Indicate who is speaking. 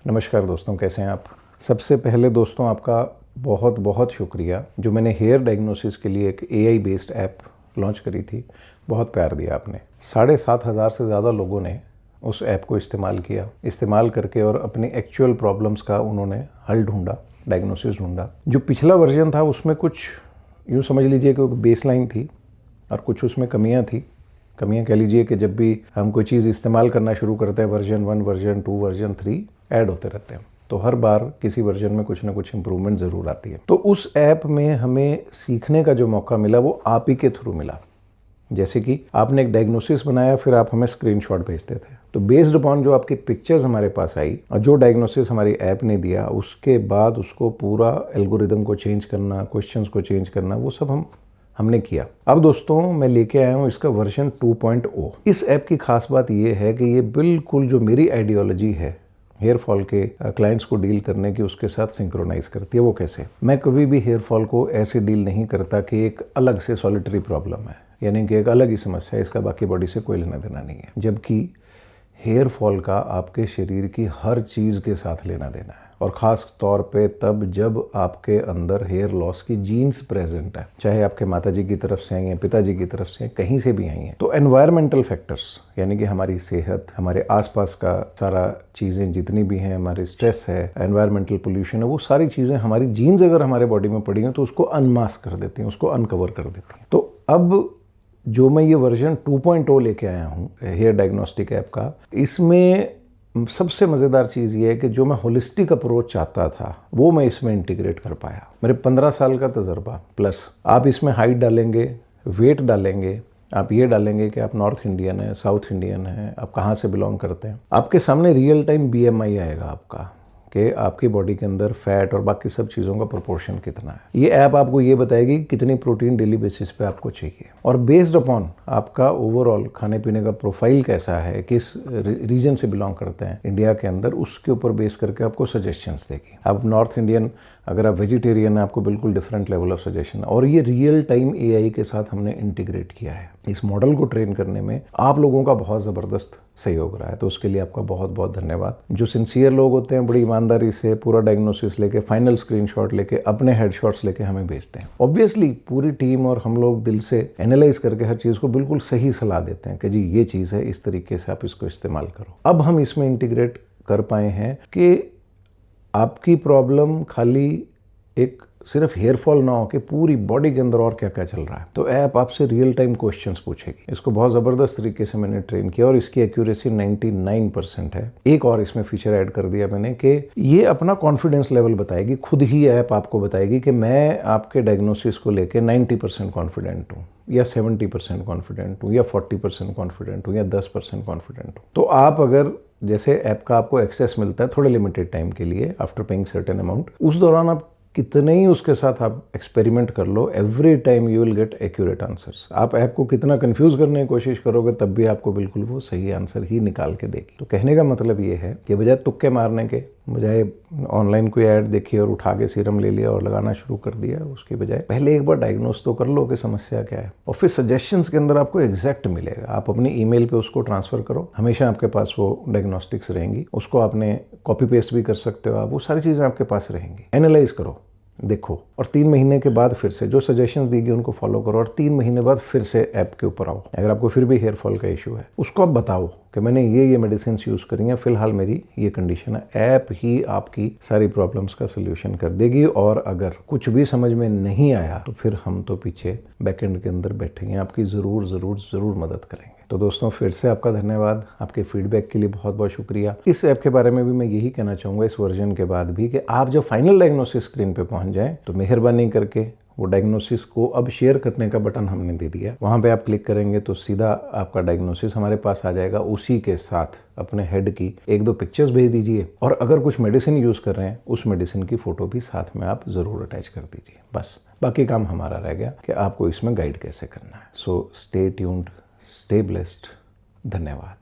Speaker 1: नमस्कार दोस्तों, कैसे हैं आप। सबसे पहले दोस्तों आपका बहुत बहुत शुक्रिया जो मैंने हेयर डायग्नोसिस के लिए एक AI बेस्ड ऐप लॉन्च करी थी। बहुत प्यार दिया आपने। 7,500 से ज़्यादा लोगों ने उस ऐप को इस्तेमाल करके और अपनी एक्चुअल प्रॉब्लम्स का उन्होंने हल ढूंढा, डायग्नोसिस ढूंढा। जो पिछला वर्जन था उसमें कुछ यूँ समझ लीजिए कि बेसलाइन थी और कुछ उसमें कमियाँ थी। कमियाँ कह लीजिए कि जब भी हम कोई चीज़ इस्तेमाल करना शुरू करते हैं वर्जन 1, वर्जन 2, वर्जन 3 ऐड होते रहते हैं, तो हर बार किसी वर्जन में कुछ ना कुछ इम्प्रूवमेंट ज़रूर आती है। तो उस ऐप में हमें सीखने का जो मौका मिला वो आप ही के थ्रू मिला। जैसे कि आपने एक डायग्नोसिस बनाया, फिर आप हमें स्क्रीनशॉट भेजते थे, तो बेस्ड अपॉन जो आपकी पिक्चर्स हमारे पास आई और जो डायग्नोसिस हमारी ऐप ने दिया, उसके बाद उसको पूरा एल्गोरिदम को चेंज करना, क्वेश्चंस को चेंज करना, वो सब हमने किया। अब दोस्तों मैं लेके आया हूँ इसका वर्जन 2.0। इस ऐप की खास बात ये है कि ये बिल्कुल जो मेरी आइडियोलॉजी है हेयर फॉल के क्लाइंट्स को डील करने की, उसके साथ सिंक्रोनाइज करती है। वो कैसे? मैं कभी भी हेयर फॉल को ऐसे डील नहीं करता कि एक अलग से सॉलिटरी प्रॉब्लम है, यानी कि एक अलग ही समस्या है, इसका बाकी बॉडी से कोई लेना देना नहीं है। जबकि हेयर फॉल का आपके शरीर की हर चीज़ के साथ लेना देना है, और ख़ास तौर पे तब जब आपके अंदर हेयर लॉस की जीन्स प्रेजेंट है, चाहे आपके माताजी की तरफ से आई हैं, पिताजी की तरफ से, कहीं से भी आई हैं। तो एनवायरमेंटल फैक्टर्स यानी कि हमारी सेहत, हमारे आसपास का सारा चीज़ें जितनी भी हैं, हमारे स्ट्रेस है, एनवायरमेंटल पोल्यूशन है, वो सारी चीज़ें हमारी जीन्स अगर हमारे बॉडी में पड़ी हैं तो उसको अनमास्क कर देती हैं, उसको अनकवर कर देती हैं। तो अब जो मैं ये वर्जन 2.0 लेके आया हूँ हेयर डायग्नोस्टिक ऐप का, इसमें सबसे मज़ेदार चीज़ ये है कि जो मैं होलिस्टिक अप्रोच चाहता था वो मैं इसमें इंटीग्रेट कर पाया। मेरे 15 साल का तजर्बा प्लस आप इसमें हाइट डालेंगे, वेट डालेंगे, आप ये डालेंगे कि आप नॉर्थ इंडियन है, साउथ इंडियन है, आप कहाँ से बिलोंग करते हैं। आपके सामने रियल टाइम BMI आएगा आपका कि आपकी बॉडी के अंदर फैट और बाकी सब चीज़ों का प्रोपोर्शन कितना है। ये ऐप आपको ये बताएगी कितनी प्रोटीन डेली बेसिस पे आपको चाहिए, और बेस्ड अपॉन आपका ओवरऑल खाने पीने का प्रोफाइल कैसा है, किस रीजन से बिलोंग करते हैं इंडिया के अंदर, उसके ऊपर बेस करके आपको सजेशंस देगी। आप नॉर्थ इंडियन, अगर आप वेजिटेरियन है, आपको बिल्कुल डिफरेंट लेवल ऑफ सजेशन। और ये रियल टाइम AI के साथ हमने इंटीग्रेट किया है। इस मॉडल को ट्रेन करने में आप लोगों का बहुत ज़बरदस्त सहयोग रहा है, तो उसके लिए आपका बहुत बहुत धन्यवाद। जो सिंसियर लोग होते हैं बड़ी ईमानदारी से पूरा डायग्नोसिस लेके, फाइनल स्क्रीनशॉट लेके, अपने हेडशॉट्स लेके हमें भेजते हैं। ऑब्वियसली पूरी टीम और हम लोग दिल से एनालाइज करके हर चीज़ को बिल्कुल सही सलाह देते हैं कि जी ये चीज़ है, इस तरीके से आप इसको इस्तेमाल करो। अब हम इसमें इंटीग्रेट कर पाए हैं कि आपकी प्रॉब्लम खाली एक सिर्फ हेयर फॉल ना हो कि पूरी बॉडी के अंदर और क्या क्या चल रहा है। तो ऐप आपसे रियल टाइम क्वेश्चंस पूछेगी। इसको बहुत ज़बरदस्त तरीके से मैंने ट्रेन किया और इसकी एक्यूरेसी 99% है। एक और इसमें फीचर ऐड कर दिया मैंने कि ये अपना कॉन्फिडेंस लेवल बताएगी, खुद ही ऐप आपको बताएगी कि मैं आपके डायग्नोसिस को लेके 90% कॉन्फिडेंट हूँ, या 70% कॉन्फिडेंट हूँ, या 40% कॉन्फिडेंट हूँ, या 10% कॉन्फिडेंट हूँ। तो आप अगर जैसे ऐप का आपको एक्सेस मिलता है थोड़े लिमिटेड टाइम के लिए आफ्टर पेइंग सर्टेन अमाउंट, उस दौरान आप कितने ही उसके साथ आप एक्सपेरिमेंट कर लो, every time you will get accurate answers. आप ऐप को कितना कंफ्यूज करने की कोशिश करोगे तब भी आपको बिल्कुल वो सही आंसर ही निकाल के देगी। तो कहने का मतलब ये है कि बजाय तुक्के मारने के, बजाय ऑनलाइन कोई ऐड देखी और उठा के सीरम ले लिया और लगाना शुरू कर दिया, उसके बजाय पहले एक बार डायग्नोस तो कर लो कि समस्या क्या है, और फिर सजेशंस के अंदर आपको एग्जैक्ट मिलेगा। आप अपनी ईमेल पे उसको ट्रांसफर करो, हमेशा आपके पास वो डायग्नोस्टिक्स रहेंगी। उसको आपने कॉपी पेस्ट भी कर सकते हो, आप वो सारी चीज़ें आपके पास रहेंगी। एनालाइज करो, देखो, और 3 महीने के बाद फिर से जो सजेशंस दी गई उनको फॉलो करो, और 3 महीने बाद फिर से ऐप के ऊपर आओ। अगर आपको फिर भी हेयर फॉल का इशू है, उसको आप बताओ कि मैंने ये मेडिसिन यूज़ करी हैं, फिलहाल मेरी ये कंडीशन है। ऐप ही आपकी सारी प्रॉब्लम्स का सोल्यूशन कर देगी। और अगर कुछ भी समझ में नहीं आया तो फिर हम तो पीछे बैकएंड के अंदर बैठेंगे, आपकी ज़रूर मदद करेंगे। तो दोस्तों फिर से आपका धन्यवाद, आपके फीडबैक के लिए बहुत बहुत शुक्रिया। इस ऐप के बारे में भी मैं यही कहना चाहूँगा इस वर्जन के बाद भी कि आप जब फाइनल डायग्नोसिस स्क्रीन पे पहुँच जाएं तो मेहरबानी करके वो डायग्नोसिस को अब शेयर करने का बटन हमने दे दिया, वहाँ पे आप क्लिक करेंगे तो सीधा आपका डायग्नोसिस हमारे पास आ जाएगा। उसी के साथ अपने हेड की 1-2 पिक्चर्स भेज दीजिए, और अगर कुछ मेडिसिन यूज़ कर रहे हैं उस मेडिसिन की फ़ोटो भी साथ में आप ज़रूर अटैच कर दीजिए। बस बाकी काम हमारा रह गया कि आपको इसमें गाइड कैसे करना है। So stay tuned, stay blessed. धन्यवाद।